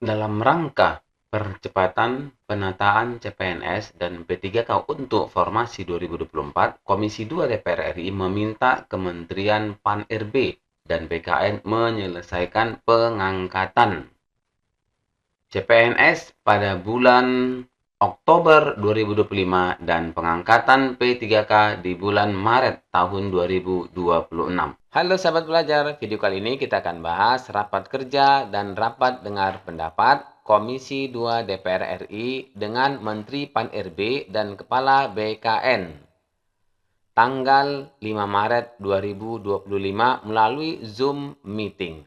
Dalam rangka percepatan penataan CPNS dan P3K untuk formasi 2024, Komisi 2 DPR RI meminta Kementerian Pan-RB dan BKN menyelesaikan pengangkatan CPNS pada bulan Oktober 2025 dan pengangkatan P3K di bulan Maret tahun 2026. Halo sahabat belajar, video kali ini kita akan bahas rapat kerja dan rapat dengar pendapat Komisi 2 DPR RI dengan Menteri Pan-RB dan Kepala BKN tanggal 5 Maret 2025 melalui Zoom Meeting.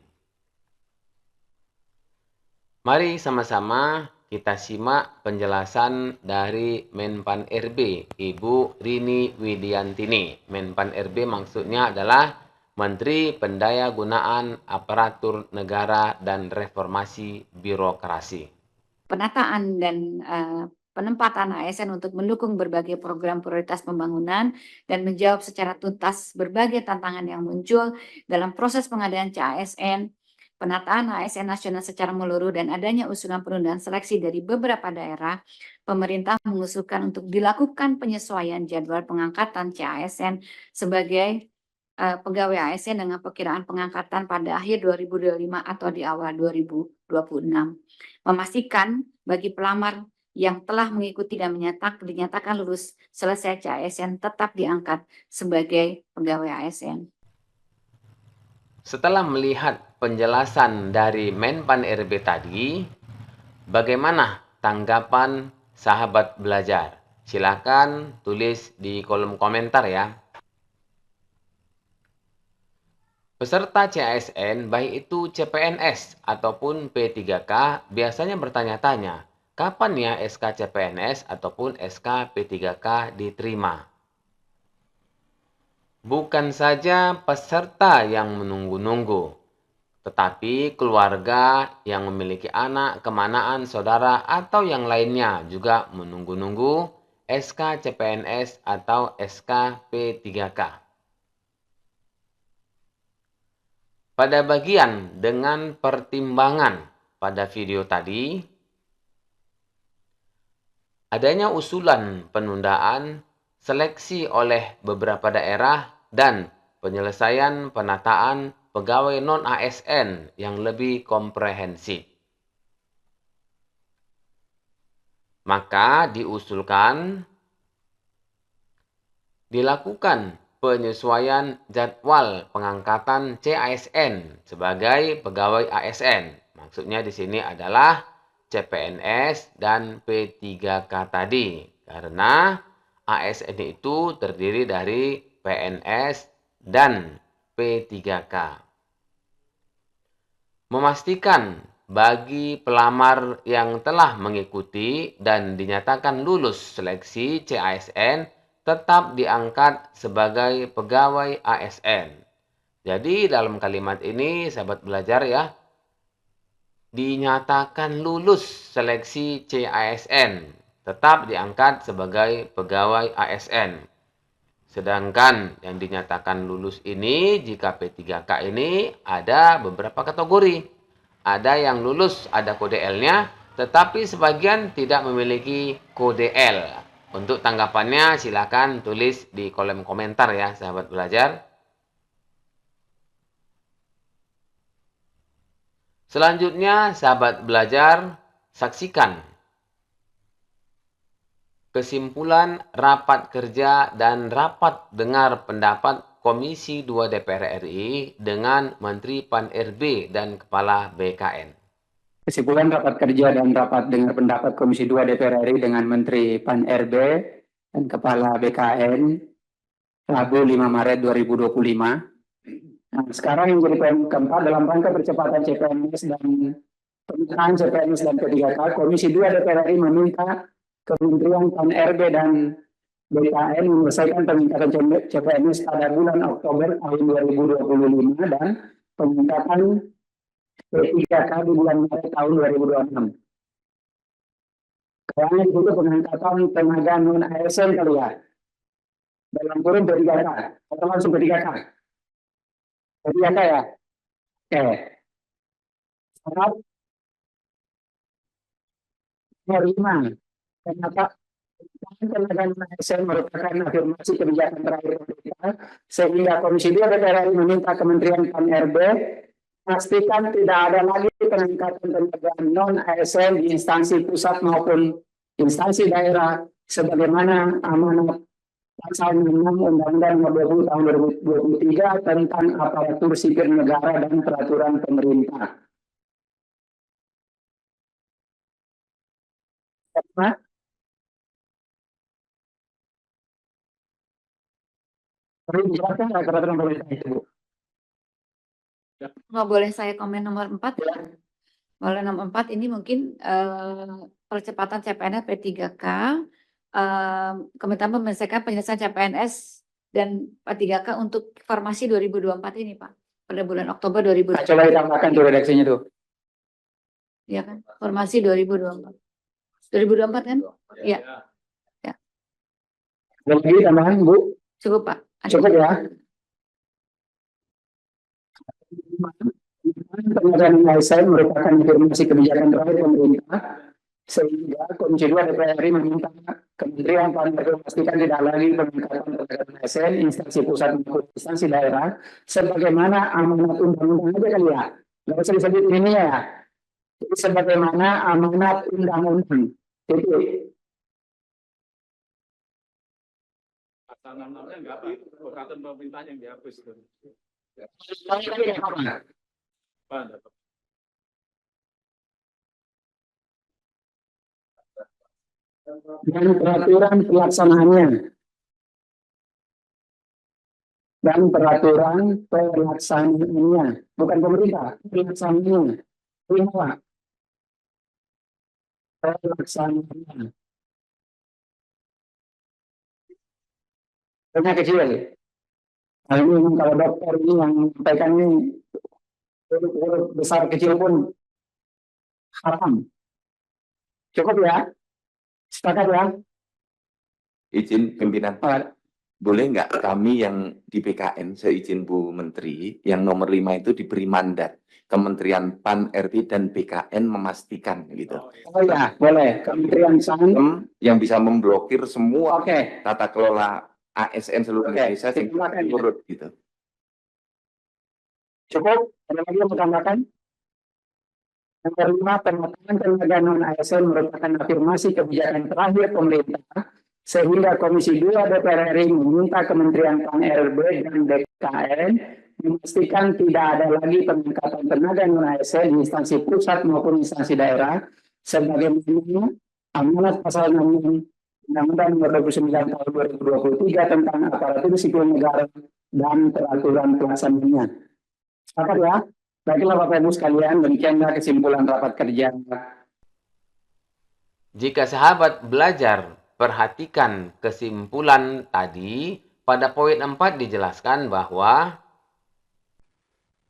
Mari sama-sama kita simak penjelasan dari Menpan RB, Ibu Rini Widiantini. Menpan RB maksudnya adalah Menteri Pendayagunaan Aparatur Negara dan Reformasi Birokrasi. Penataan dan penempatan ASN untuk mendukung berbagai program prioritas pembangunan dan menjawab secara tuntas berbagai tantangan yang muncul dalam proses pengadaan CASN, penataan ASN nasional secara menyeluruh dan adanya usulan penundaan seleksi dari beberapa daerah, pemerintah mengusulkan untuk dilakukan penyesuaian jadwal pengangkatan CASN sebagai pegawai ASN dengan perkiraan pengangkatan pada akhir 2025 atau di awal 2026. Memastikan bagi pelamar yang telah mengikuti dan dinyatakan lulus selesai CASN tetap diangkat sebagai pegawai ASN. Setelah melihat penjelasan dari Menpan RB tadi, bagaimana tanggapan sahabat belajar? Silakan tulis di kolom komentar ya. Peserta CASN, baik itu CPNS ataupun P3K, biasanya bertanya-tanya, kapan ya SK CPNS ataupun SK P3K diterima? Bukan saja peserta yang menunggu-nunggu, tetapi keluarga yang memiliki anak, kemanaan, saudara, atau yang lainnya juga menunggu-nunggu SK CPNS atau SK P3K. Pada bagian dengan pertimbangan pada video tadi, adanya usulan penundaan seleksi oleh beberapa daerah dan penyelesaian penataan pegawai non-ASN yang lebih komprehensif. Maka diusulkan dilakukan penyesuaian jadwal pengangkatan CASN sebagai pegawai ASN. Maksudnya di sini adalah CPNS dan P3K tadi. Karena ASN itu terdiri dari PNS dan P3K. Memastikan bagi pelamar yang telah mengikuti dan dinyatakan lulus seleksi CASN tetap diangkat sebagai pegawai ASN. Jadi dalam kalimat ini sahabat belajar ya, dinyatakan lulus seleksi CASN, tetap diangkat sebagai pegawai ASN. Sedangkan yang dinyatakan lulus ini, jika P3K ini ada beberapa kategori. Ada yang lulus, ada kode L-nya, tetapi sebagian tidak memiliki kode L. Untuk tanggapannya silakan tulis di kolom komentar ya, sahabat belajar. Selanjutnya, sahabat belajar, saksikan kesimpulan rapat kerja dan rapat dengar pendapat Komisi 2 DPR RI dengan Menteri Pan-RB dan Kepala BKN. Kesimpulan rapat kerja dan rapat dengar pendapat Komisi 2 DPR RI dengan Menteri Pan-RB dan Kepala BKN Rabu 5 Maret 2025. Nah, sekarang yang jadi poin keempat dalam rangka percepatan CPNS dan pemetaan CPNS dan P3K, Komisi 2 DPR RI meminta Kementerian Pan-RB dan BKN menyelesaikan peningkatan CPNS pada bulan Oktober tahun 2025 dan peningkatan P3K di bulan Maret tahun 2026. Karena itu pengangkatan tenaga non-ASN kali ya. Dalam kurun P3K. Atau langsung P3K. P3K ya. Oke. Syarat Nomor 5. Kenapa penanakan ASN merupakan afirmasi kebijakan terakhir pemerintah, sehingga Komisi 2 DPR RI meminta Kementerian PAN-RB pastikan tidak ada lagi pengangkatan tenaga non-ASN di instansi pusat maupun instansi daerah sebagaimana amanat Pasal 6 Undang-Undang Nomor 20 Tahun 2023 tentang aparatur sipil negara dan peraturan pemerintah. Karena perlu dijelaskan nggak peraturan pemerintah itu, Bu? Nggak boleh saya komen nomor 4 ya. Boleh nomor 4 ini mungkin percepatan CPNS P3K, Kementerian menyelesaikan penyelesaian CPNS dan P3K untuk formasi 2024 ini Pak, pada bulan Oktober 2024. Nah, coba ditambahkan tuh redaksinya tuh. Ya kan, formasi 2024. 2024 kan? Iya. Ya. Ada lagi tambahan, Bu? Cukup Pak. Cukup ya. Pengadaan ASN merupakan informasi kebijakan terakhir pemerintah, sehingga Komisi 2 DPR RI meminta Kementerian PAN-RB memastikan tidak lagi pengangkatan tenaga ASN instansi pusat maupun instansi daerah sebagaimana amanat undang-undang aja kali ya. Nggak usah disebut ini ya. Jadi sebagaimana amanat undang-undang. Itu. Pasal 66-nya nggak apa, peraturan pemerintah yang dihapus itu. Dan peraturan pelaksanaannya. Dan peraturan pelaksanaannya. Bukan pemerintah, pelaksanaannya. Ini Pak. Pelaksanaannya. Hanya kecil. Nah, ini memang kalau dokter ini yang menyampaikan ini huruf besar kecil pun hatam. Cukup ya? Sepakat ya? Izin pimpinan, Pak. boleh nggak kami yang di PKN, seizin Bu Menteri, yang nomor 5 itu diberi mandat Kementerian PAN-RB dan BKN memastikan gitu. Oh ya, boleh. Kementerian PAN. Yang bisa memblokir semua Oke. tata kelola ASN seluruh Oke, Indonesia sehingga silakan. turut gitu. Cukup? Ada lagi yang mau tambahkan? Nomor 5, penataan tenaga non-ASN merupakan afirmasi kebijakan terakhir pemerintah, sehingga Komisi 2 DPR RI meminta Kementerian PAN-RB dan BKN memastikan tidak ada lagi pengangkatan tenaga non-ASN di instansi pusat maupun instansi daerah, sebagaimana amanat pasal 6 Undang-Undang Nomor 29 Tahun 2023 tentang aparatur sipil negara dan peraturan pelaksanaannya. Sepakat ya? Baiklah Bapak Ibu sekalian, demikianlah kesimpulan rapat kerja. Jika sahabat belajar perhatikan kesimpulan tadi, pada poin 4 dijelaskan bahwa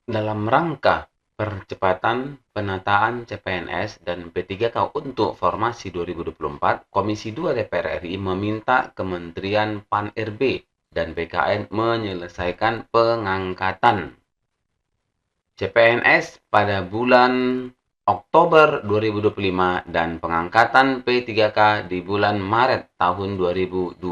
dalam rangka percepatan penataan CPNS dan P3K untuk formasi 2024, Komisi 2 DPR RI meminta Kementerian PAN-RB dan BKN menyelesaikan pengangkatan CPNS pada bulan Oktober 2025 dan pengangkatan P3K di bulan Maret tahun 2026.